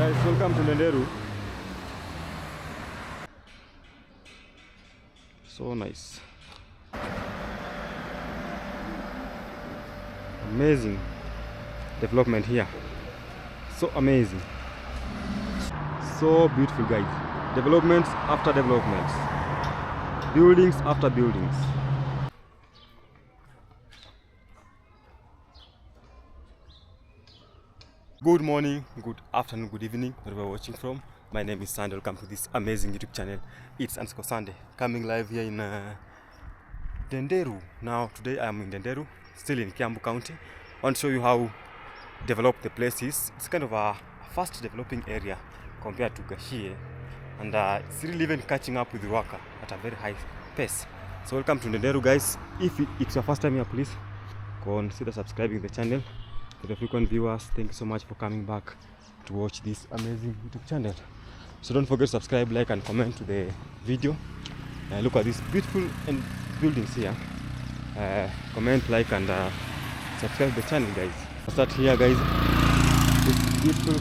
guys, welcome to Ndenderu. So nice. Amazing development here. So amazing. So beautiful, guys. Developments after developments. Buildings after buildings. Good morning, good afternoon, good evening, wherever you're watching from. My name is Sande. Welcome to this amazing YouTube channel. It's Sande, coming live here in Ndenderu. Now, today I am in Ndenderu, still in Kiambu County. I want to show you how developed the place is. It's kind of a fast developing area compared to Gashie, and it's really even catching up with Ruaka at a very high pace. So welcome to Ndenderu, guys. If it's your first time here, please consider subscribing the channel. For the frequent viewers, thank you so much for coming back to watch this amazing YouTube channel. So don't forget to subscribe, like and comment to the video. Look at these beautiful buildings here. Comment, like and subscribe to the channel, guys. I'll start here, guys. These beautiful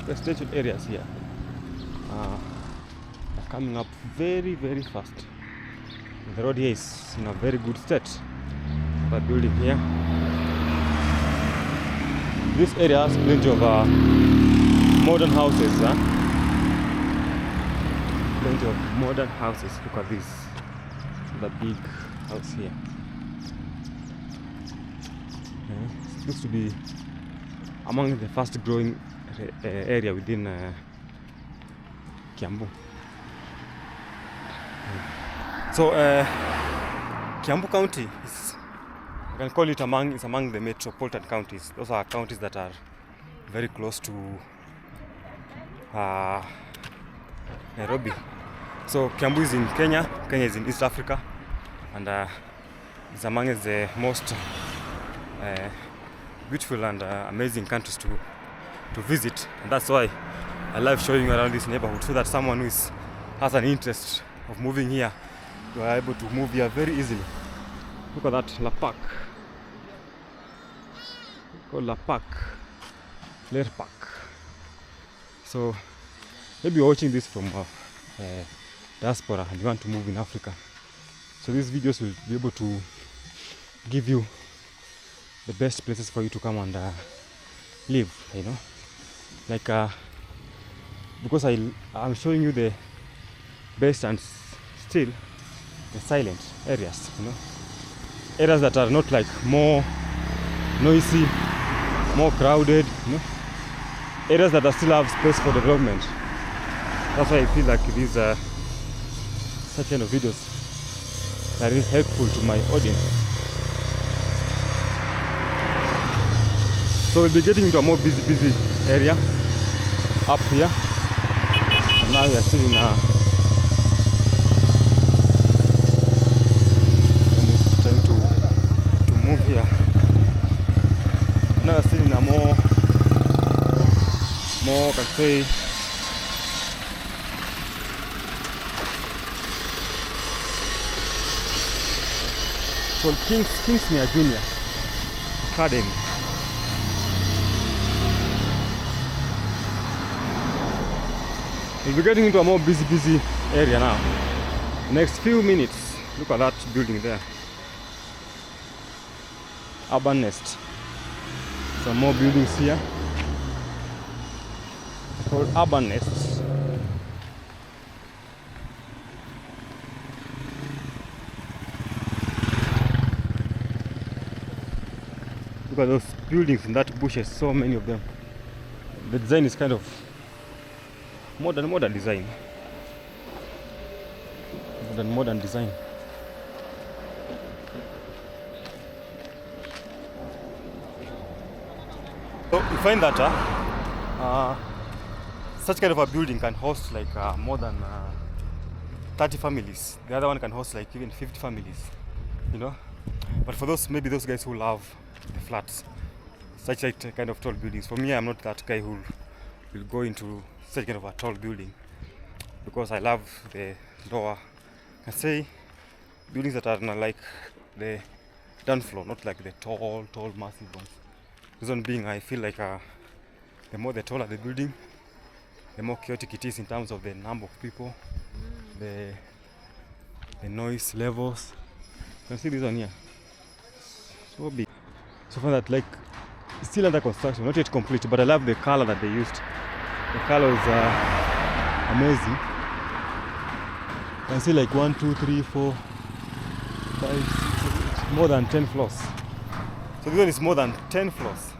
residential areas here are coming up very, very fast. The road here is in a very good state. That building here. This area has plenty of modern houses. Plenty of modern houses. Look at this, the big house here. It looks to be among the fast growing area within Kiambu. So Kiambu County is, I can call it among the metropolitan counties. Those are counties that are very close to Nairobi. So Kiambu is in Kenya. Kenya is in East Africa, and it's among the most beautiful and amazing countries to visit. And that's why I love showing you around this neighborhood, so that someone who has an interest of moving here, you are able to move here very easily. Look at that, La Park. Called La Park. Lair Park. So maybe you're watching this from diaspora and you want to move in Africa. So these videos will be able to give you the best places for you to come and live, you know. Like because I'm showing you the best and still the silent areas, you know. Areas that are not like more noisy, more crowded, you know. Areas that still have space for development. That's why I feel like these such kind of videos are really helpful to my audience. So we'll be getting into a more busy area up here. And now we are still in move here. Now still in a more can say called Kingsmere Junior Academy. We'll be getting into a more busy area now. Next few minutes. Look at that building there. Urban Nest. Some more buildings here called Urban Nests. Look at those buildings in that bushes, so many of them. The design is kind of modern design. Modern design. So you find that such kind of a building can host like more than 30 families. The other one can host like even 50 families, you know. But for those guys who love the flats, such kind of tall buildings. For me, I'm not that guy who will go into such kind of a tall building, because I love the lower, I say, buildings that are not like the down floor, not like the tall massive ones. Reason being, I feel like the taller the building, the more chaotic it is in terms of the number of people, the noise levels. You can see this one here, so big. So far that, like, it's still under construction, not yet complete, but I love the color that they used. The color is amazing. You can see like 1, 2, 3, 4, 5, 6, 7, more than 10 floors. So this one is more than 10 floors.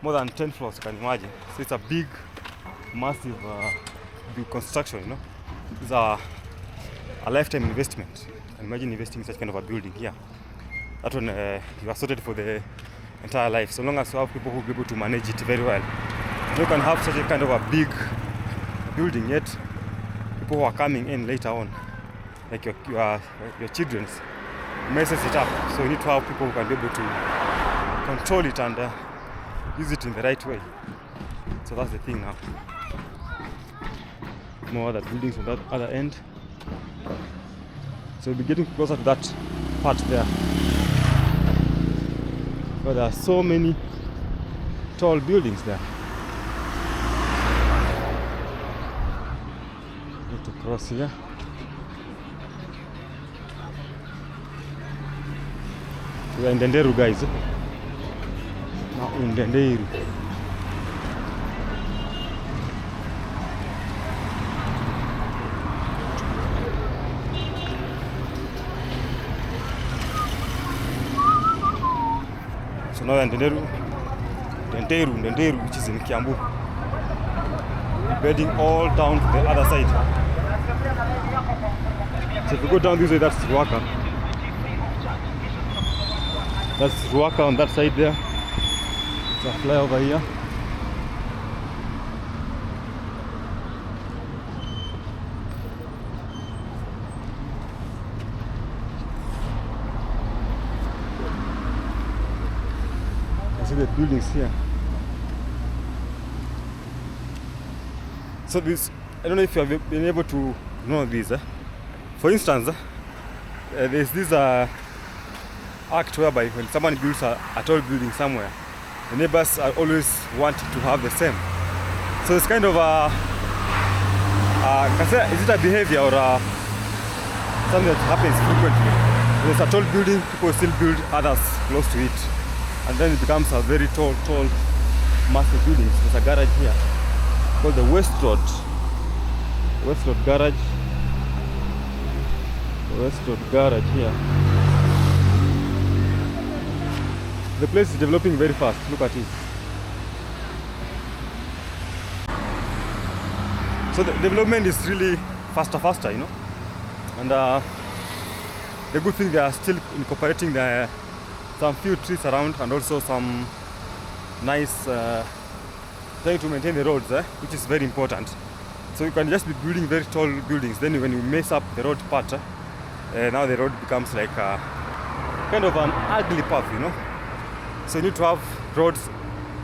More than 10 floors, you can imagine. So it's a big, massive, big construction, you know. It's a lifetime investment. You can imagine investing in such kind of a building here. That one, you are sorted for the entire life, so long as you have people who will be able to manage it very well. You can have such a kind of a big building, yet people who are coming in later on, like your children's, messes it up. So you need to have people who can be able to control it and use it in the right way. So that's the thing now. More other buildings on that other end. So we'll be getting closer to that part there. But there are so many tall buildings there. Need to cross here. We are in Ndenderu, guys. Now in Ndenderu. So now in Ndenderu, which is in Kiambu. We're heading all down to the other side. So if you go down this way, that's Ruaka. That's Ruaka on that side there. It's a flyover here. See the buildings here. So this, I don't know if you have been able to know this. For instance, there's this act whereby when someone builds a tall building somewhere, the neighbors are always wanting to have the same. So it's kind of is it a behavior or something that happens frequently? There's a tall building, people still build others close to it. And then it becomes a very tall, massive building. So there's a garage here called the West Road Garage. The West Road Garage here. The place is developing very fast. Look at it. So the development is really faster, you know. And the good thing, they are still incorporating some few trees around, and also some nice trying to maintain the roads, which is very important. So you can just be building very tall buildings, then when you mess up the road part, now the road becomes like kind of an ugly path, you know. So you need to have roads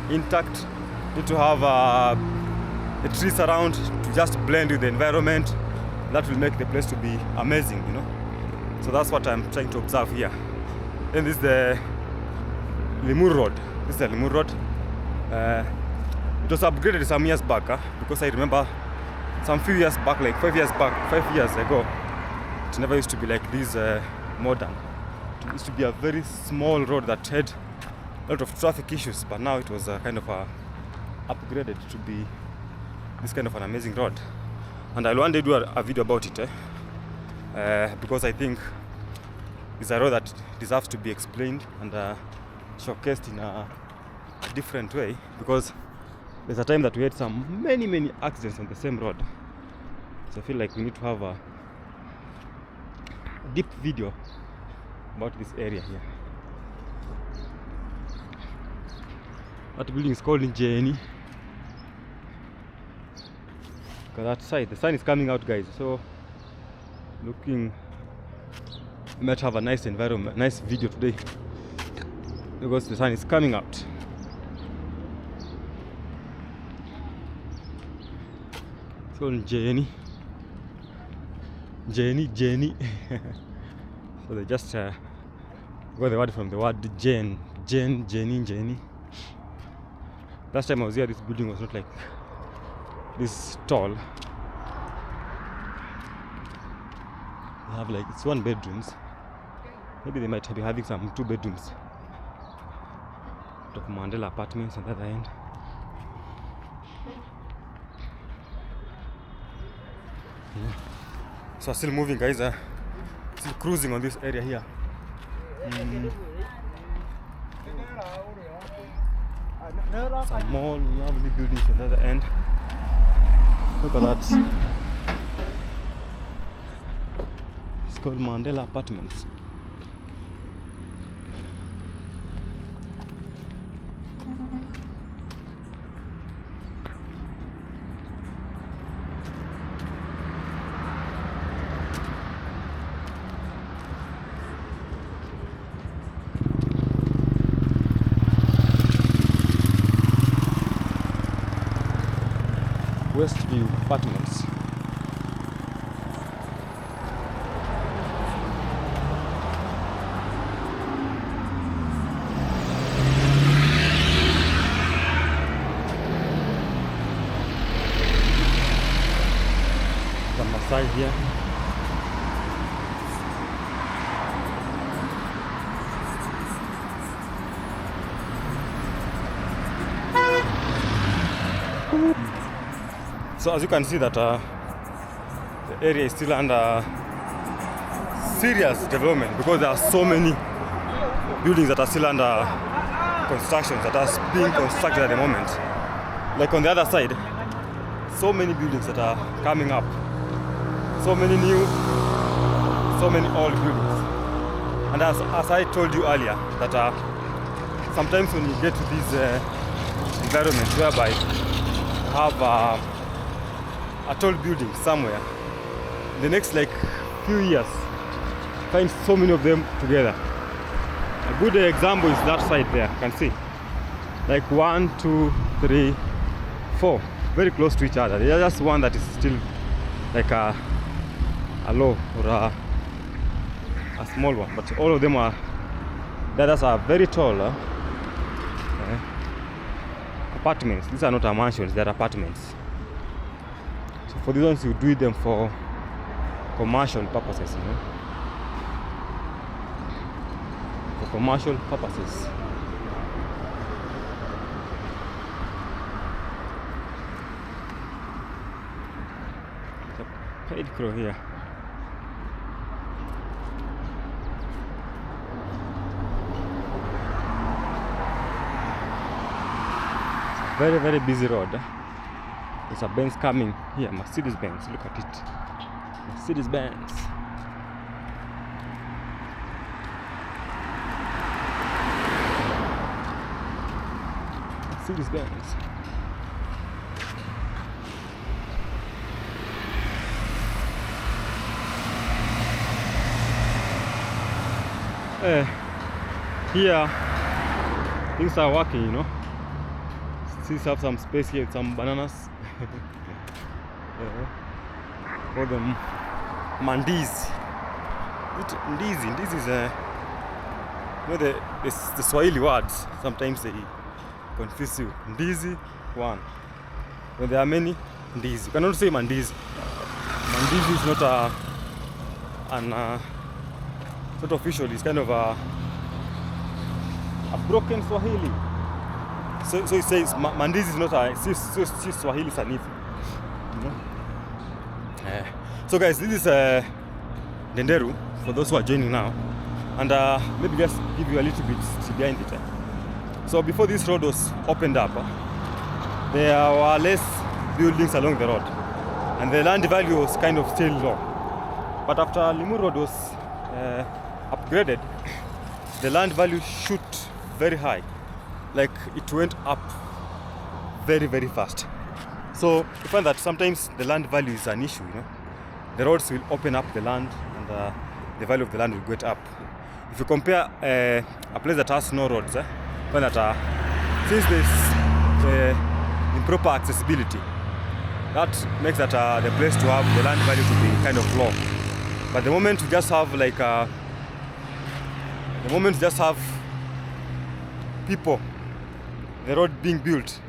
intact, you need to have the trees around to just blend with the environment. That will make the place to be amazing, you know. So that's what I'm trying to observe here. Then this is the Limur Road. This is the Limur Road. It was upgraded some years back, because I remember some few years back, like 5 years ago, it never used to be like this modern. It used to be a very small road that had a lot of traffic issues, but now it was kind of upgraded to be this kind of an amazing road. And I'll one day do a video about it, because I think it's a road that deserves to be explained and showcased in a different way, because there's a time that we had many accidents on the same road. So I feel like we need to have a deep video about this area here. That building is called Ndenderu. Look at that side. The sun is coming out, guys. So looking, we might have a nice environment, nice video today, because the sun is coming out. It's called Ndenderu. Jenny. So they just got the word from the word Jenny. Last time I was here, this building was not like this tall. They have like, it's 1 bedrooms. Maybe they might be having some 2 bedrooms. Of Mandela apartments on the other end. Yeah. So I'm still moving, guys. Still cruising on this area here. Some more lovely buildings on the other end. Look at that. It's called Mandela Apartments. Westview Apartments. Some Maasai here. So as you can see that the area is still under serious development because there are so many buildings that are still under construction, that are being constructed at the moment. Like on the other side, so many buildings that are coming up. So many new, so many old buildings. And as I told you earlier, that sometimes when you get to these environments whereby you have a tall building somewhere, the next like few years find so many of them together. A good example is that side there, you can see like 1, 2, 3, 4 very close to each other. There's just one that is still like a low or a small one, but all of them are, the others are very tall apartments. These are not mansions, they're apartments. So for these ones, you do them for commercial purposes, you know, for commercial purposes. There's a paid crow here. It's a very, very busy road. There's a Benz coming here, Mercedes Benz, look at it. Mercedes Benz. Mercedes Benz. Here, things are working, you know. Still have some space here with some bananas. For them mandis. Ndizi is you know, the Swahili words sometimes they confuse you. Ndizi one. When there are many ndizi, you cannot say mandizi. Mandizi is not it's not official. It's kind of a broken Swahili. So it says mandizi is not a Swahili sanifu. You know? So guys, this is Ndenderu for those who are joining now, and maybe just give you a little bit behind it. So before this road was opened up, there were less buildings along the road, and the land value was kind of still low. But after Limu Road was upgraded, the land value shoot very high, like it went up very, very fast. So you find that sometimes the land value is an issue, you know. The roads will open up the land, and the value of the land will get up. If you compare a place that has no roads, you find that since there's improper accessibility, that makes that the place to have the land value to be kind of low. But the moment you just have like people, the road being built,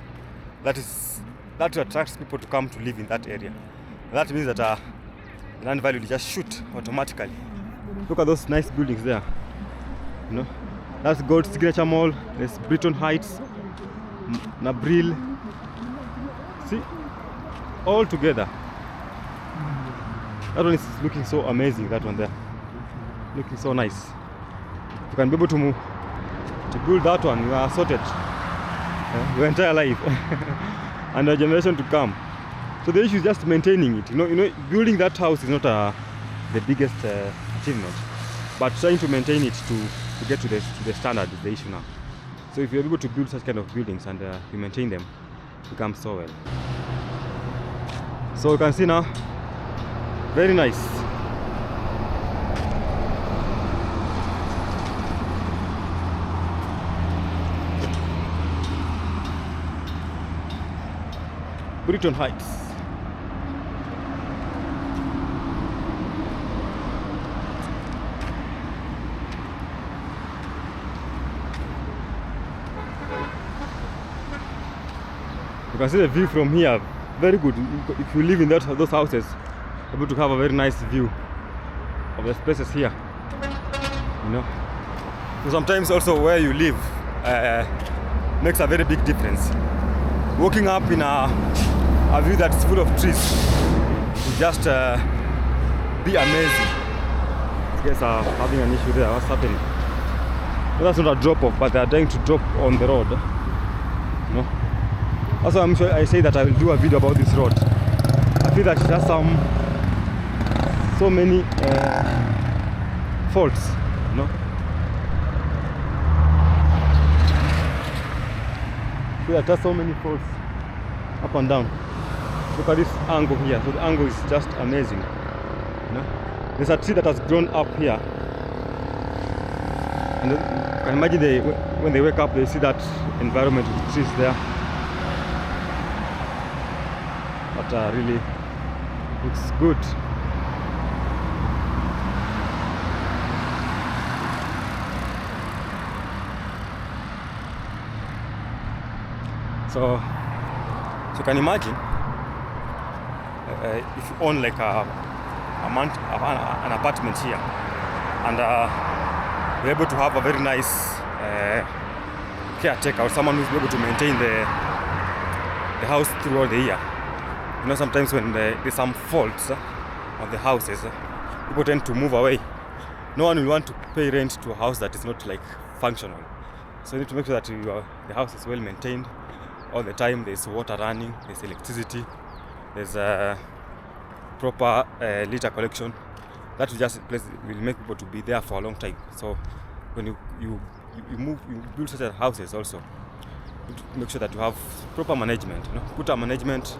that attracts people to come to live in that area. That means that the land value will just shoot automatically. Look at those nice buildings there. You know, that's Gold Signature Mall. There's Brighton Heights, Nabril. See, all together. That one is looking so amazing. That one there, looking so nice. You can be able to move to build that one. You are sorted your entire life and a generation to come. So the issue is just maintaining it. You know, building that house is not the biggest achievement, but trying to maintain it to get to the standard is the issue now. So if you're able to build such kind of buildings and you maintain them, it becomes so well. So you can see now, very nice. Brighton Heights. You can see the view from here, very good. If you live in those houses, you're able to have a very nice view of the places here. You know, so sometimes also where you live makes a very big difference. Walking up in a view that's full of trees will just be amazing. These guys are having an issue there. What's happening? Well, that's not a drop off, but they are trying to drop on the road. You know? Also, I'm sure I say that I will do a video about this road. I feel that it has so many faults. You know? I feel that it has so many faults up and down. Look at this angle here. So the angle is just amazing. You know? There's a tree that has grown up here, and you can imagine when they wake up, they see that environment with trees there. But really looks good. So you can imagine if you own like an apartment here, and you're able to have a very nice caretaker or someone who's able to maintain the house throughout the year. You know, sometimes when there's some faults of the houses, people tend to move away. No one will want to pay rent to a house that is not like functional. So you need to make sure that the house is well maintained all the time. There's water running, there's electricity, there's proper litter collection. That will make people to be there for a long time. So when you build such houses also, you need to make sure that you have proper management. You know, put a management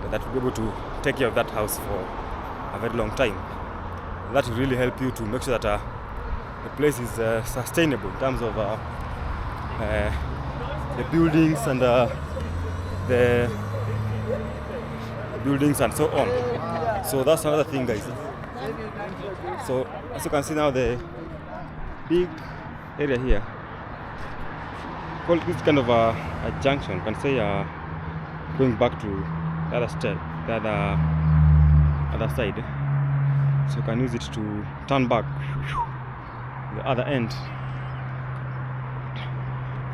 that will be able to take care of that house for a very long time. That will really help you to make sure that the place is sustainable in terms of the buildings and the buildings and so on. So that's another thing, guys. So as you can see now, the big area here, call this kind of a junction. You can say going back to the other step, the other side. So you can use it to turn back to the other end.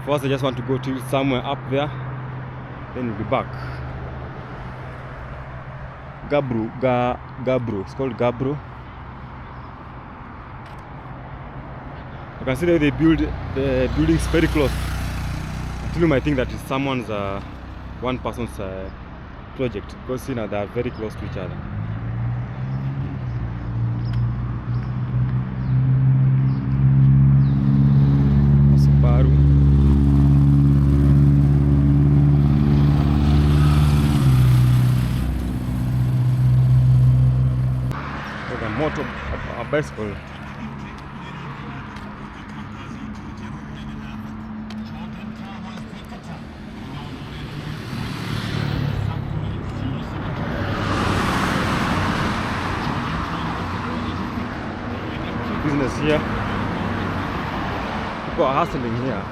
First, I just want to go to somewhere up there, then we'll be back. Gabro. It's called Gabro. You can see that they build the buildings very close. Actually, you might think that it's someone's, one person's project, because you know they are very close to each other. Subaru. Like a motor, a bicycle. Business here. People are hustling here.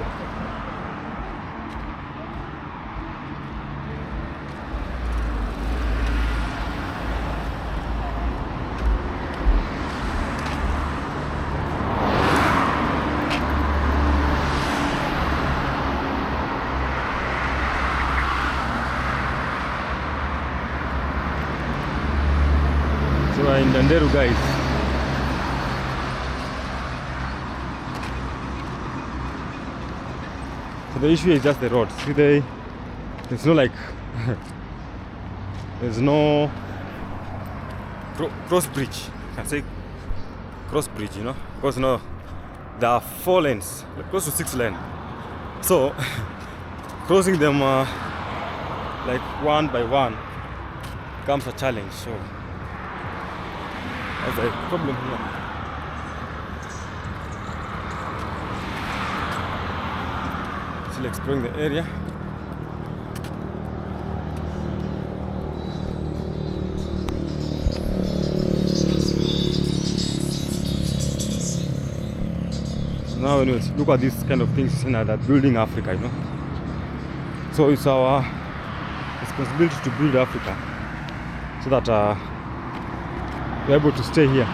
are in Ndenderu, guys. So the issue is just the road. See, there's no like there's no cross bridge. I can say cross bridge, you know, because no, there are 4 lanes, like close to 6 lanes. So crossing them like one by one becomes a challenge. So that's a problem here. Still exploring the area. Now when you look at these kind of things, you know, that building Africa, you know. So it's our responsibility to build Africa so that we're able to stay here.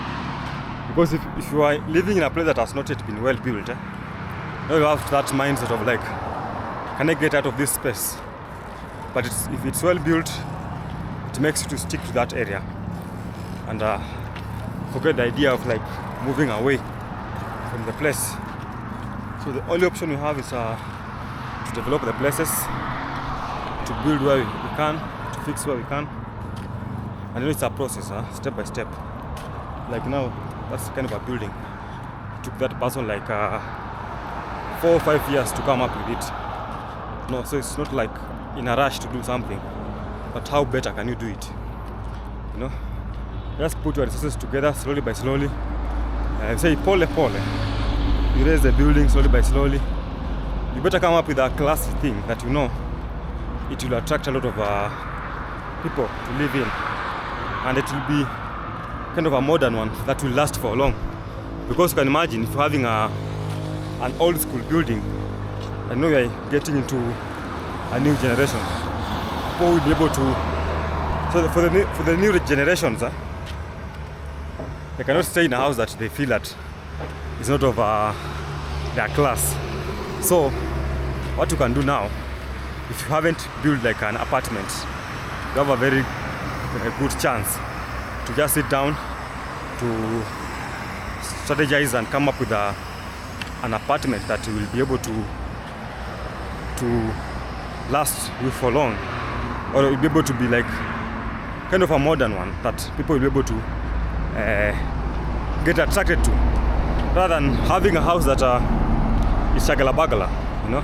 Because if you are living in a place that has not yet been well built, now you have that mindset of like, can I get out of this space? But if it's well built, it makes you to stick to that area and forget the idea of like moving away from the place. So the only option we have is to develop the places, to build where we can, to fix where we can. And then it's a process, step by step. Like now, that's kind of a building. It took that person like 4 or 5 years to come up with it. No, so it's not like in a rush to do something, but how better can you do it? You know, just put your resources together slowly by slowly. Say pole pole. You raise the building slowly by slowly. You better come up with a classy thing that you know it will attract a lot of people to live in, and it will be kind of a modern one that will last for long. Because you can imagine if you're having an old school building, I know you're getting into a new generation. People will be able to. So for the new generations, they cannot stay in a house that they feel that is not of their class. So what you can do now, if you haven't built like an apartment, you have a very good chance to just sit down to strategize and come up with an apartment that you will be able to last with for long, or will be able to be like kind of a modern one that people will be able to get attracted to, rather than having a house that is shagala bagala, you know.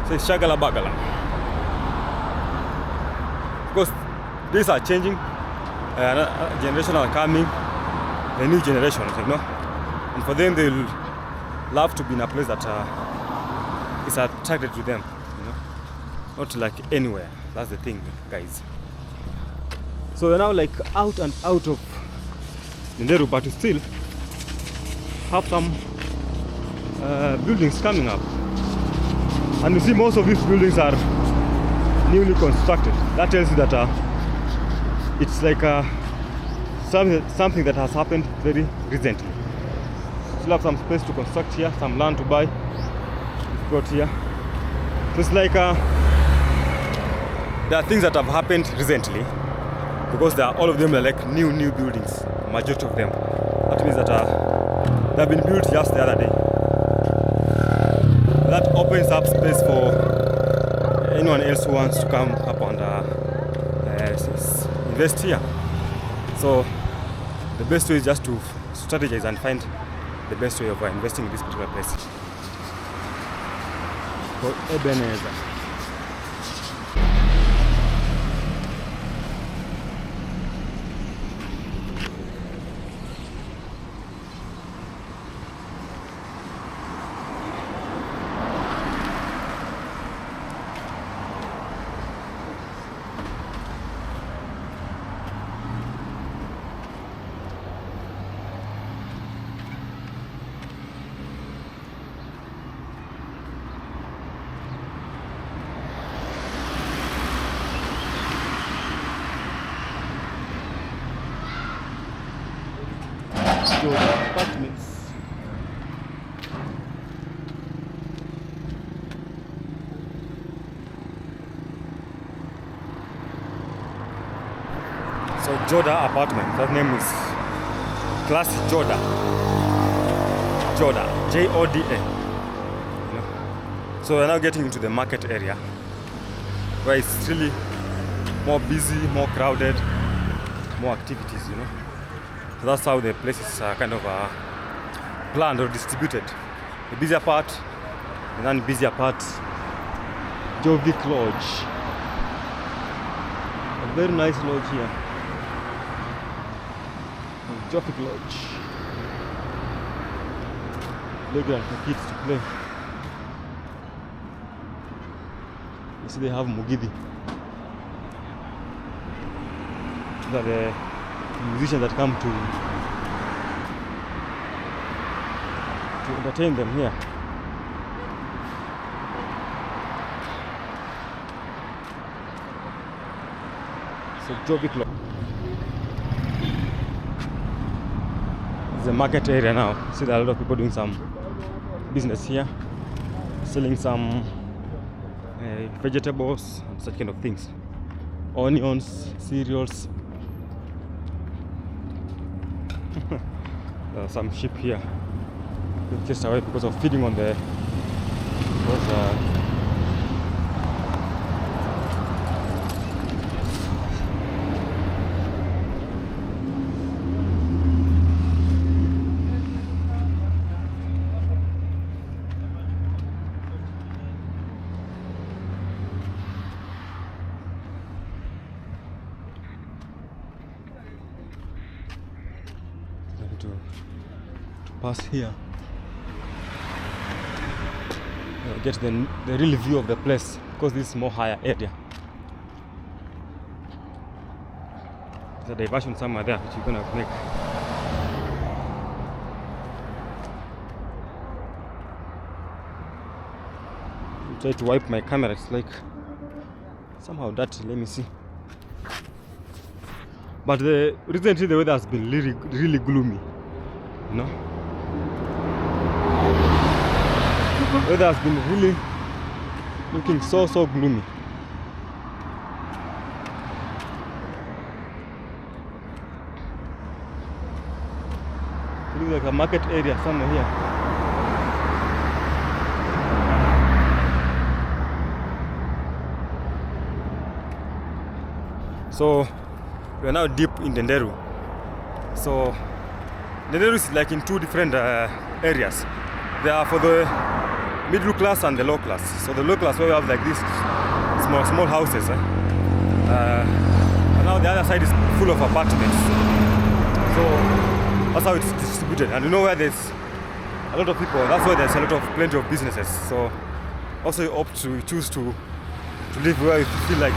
So it's shagala bagala. Because these are changing, generation are coming, the new generations, you know. And for them, they'll love to be in a place that is attracted to them, you know. Not like anywhere. That's the thing, guys. So we're now like out and out of Ndenderu, but we still have some buildings coming up. And you see most of these buildings are newly constructed. That tells you that it's like something that has happened very recently. Still have some space to construct here, some land to buy. We've got here. So it's like there are things that have happened recently, because all of them are like new buildings, majority of them. That means that they have been built just the other day. That opens up space for anyone else who wants to come up and invest here. So the best way is just to strategize and find the best way of investing in this particular place. For Ebenezer. Apartments. So Joda apartment, that name is classic Joda, Joda. You know? So we're now getting into the market area, where it's really more busy, more crowded, more activities, you know. So that's how the places are kind of planned or distributed. The busier part, and then busier part, Jovic Lodge. A very nice lodge here. Jovic Lodge. Playground for kids to play. You see they have Mugidi. These are the musicians that come to entertain them here. So Jovic Lodge. It's a market area now. See there are a lot of people doing some business here, selling some vegetables and such kind of things. Onions, cereals. There are some sheep here chased away because of feeding on the to pass here. Get the real view of the place, because this is more higher area. There's a diversion somewhere there which you're gonna make. I try to wipe my camera, it's like somehow dirty. Let me see. But recently the weather has been really gloomy, you know. The weather has been really looking so gloomy. It looks like a market area somewhere here. So we are now deep in Ndenderu. So Ndenderu is like in two different areas. They are for the middle class and the low class. So the low class, where we have like these small houses, and now the other side is full of apartments. So that's how it's distributed. And you know, where there's a lot of people, that's where there's plenty of businesses. So also you opt to choose to live where you feel like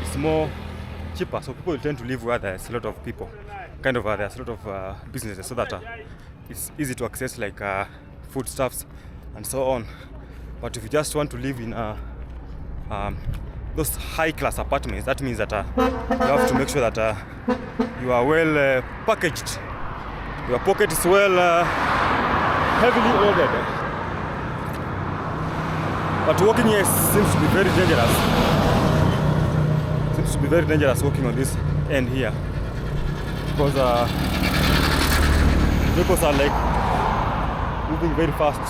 it's more cheaper. So people tend to live where there's a lot of people, kind of there's a lot of businesses, so that it's easy to access like foodstuffs and so on. But if you just want to live in those high-class apartments, that means that you have to make sure that you are well packaged, your pocket is well heavily loaded. But walking here seems to be very dangerous. Seems to be very dangerous walking on this end here, because vehicles are like moving very fast,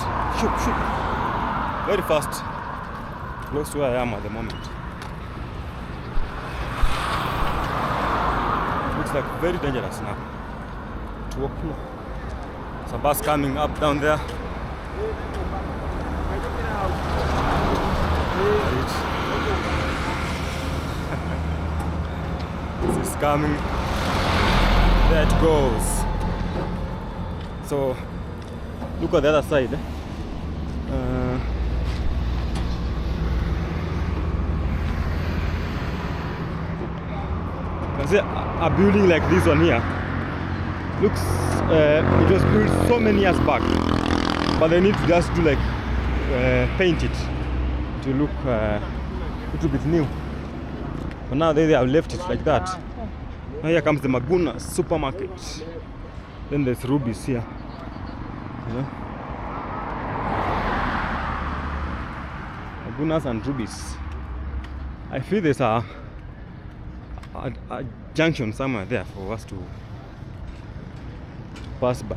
very fast, close to where I am at the moment. It looks like very dangerous now to walk here. There's a bus coming up down there. This is coming. There it goes. So look at the other side. You can see a building like this one here. Looks, it was built so many years back, but they need to just do like paint it to look a little bit new. But now they have left it like that. Now here comes the Maguna supermarket. Then there's Ruby's here. You know? Magunas and Ruby's. I feel there's a junction somewhere there for us to pass by.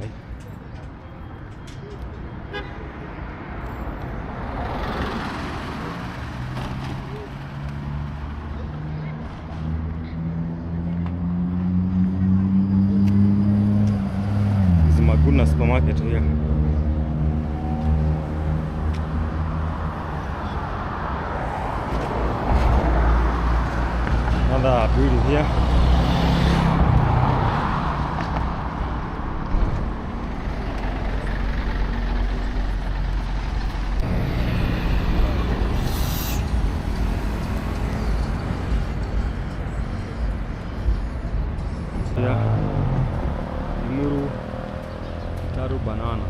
This is Maguna supermarket here. Another building here. Muru Taru banana.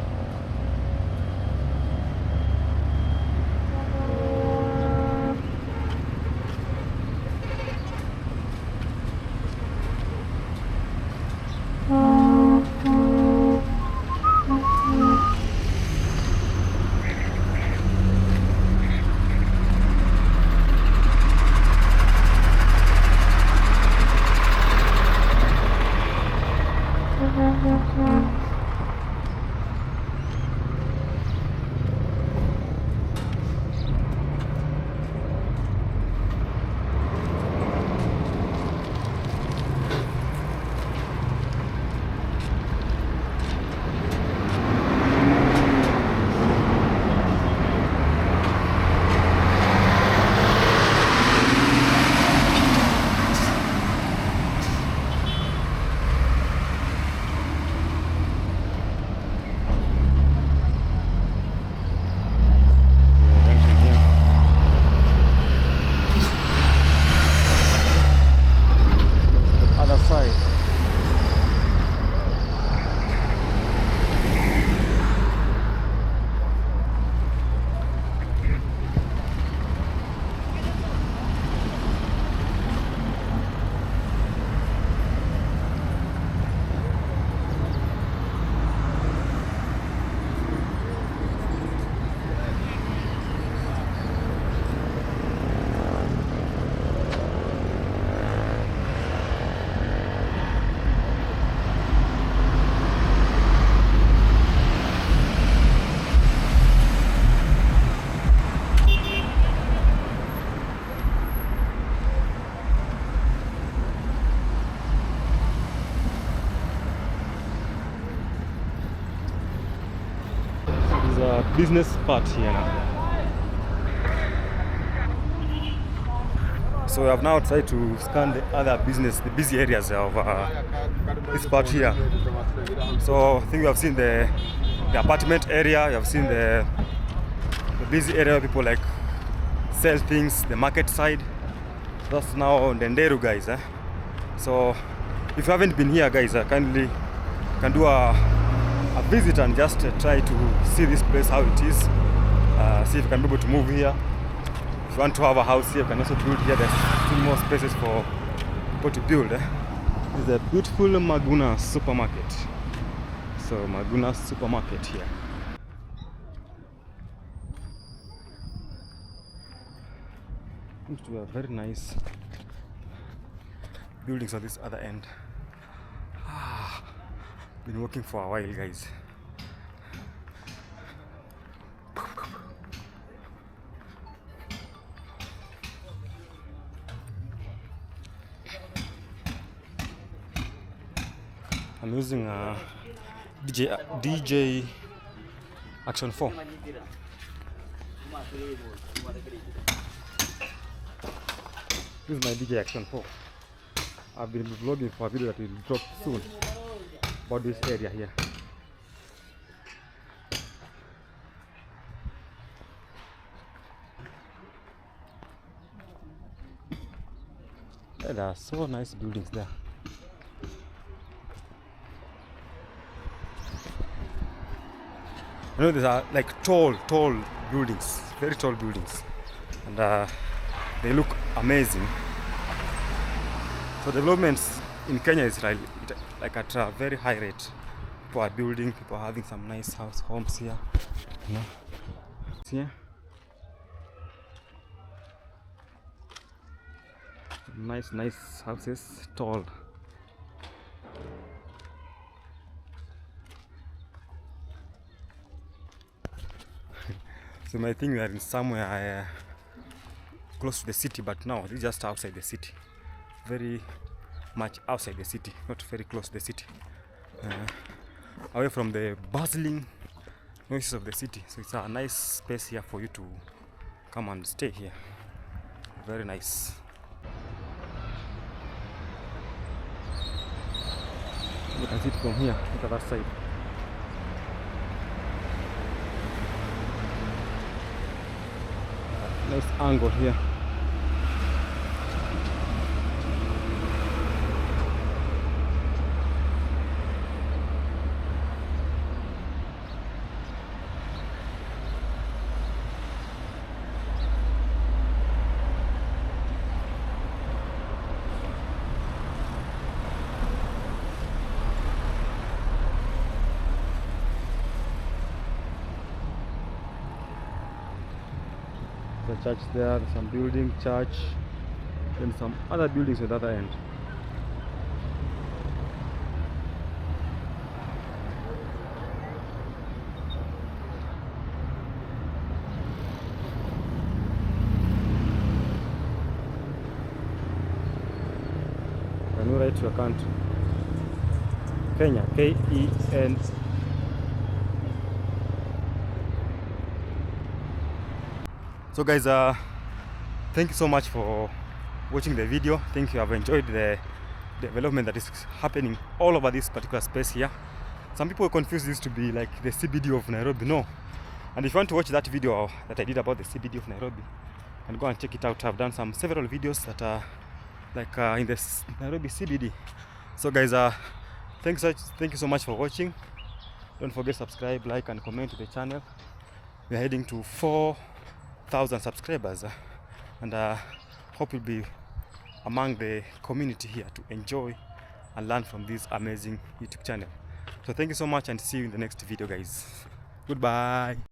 There's a business part here now. So we have now tried to scan the other business, the busy areas of this part here. So I think we have seen the apartment area, we have seen the busy area where people like sell things, the market side. That's now Ndenderu, guys. So if you haven't been here, guys, kindly can do a visit and just try to see this place how it is. See if you can be able to move here. If you want to have a house here, you can also build here. There's still more spaces for people to build. This is a beautiful Maguna supermarket. So Maguna supermarket here. Seems to be a very nice buildings on this other end. Been working for a while, guys. I'm using DJ Action 4. This is my DJ Action 4. I've been vlogging for a video that will drop soon about this area here. There are so nice buildings there. You know, these are like tall buildings, very tall buildings, and they look amazing. So developments in Kenya is like at a very high rate. People are building, people are having some nice homes here. You know, here, nice houses, tall. So you might think we are in somewhere close to the city, but no, it's just outside the city. Very much outside the city, not very close to the city. Away from the bustling noises of the city. So it's a nice space here for you to come and stay here. Very nice. You can see it from here. Look at that side. Nice angle here. The church there, some building, church, and some other buildings at the other end. Can you write your country? Kenya, K-E-N. So guys, thank you so much for watching the video. Think you have enjoyed the development that is happening all over this particular space here. Some people confuse this to be like the CBD of Nairobi. No. And if you want to watch that video that I did about the CBD of Nairobi, and go and check it out. I've done several videos that are like in the Nairobi CBD. So guys, thank you so much for watching. Don't forget to subscribe, like, and comment to the channel. We are heading to 4,000 subscribers, and hope you'll be among the community here to enjoy and learn from this amazing YouTube channel. So thank you so much, and see you in the next video, guys. Goodbye.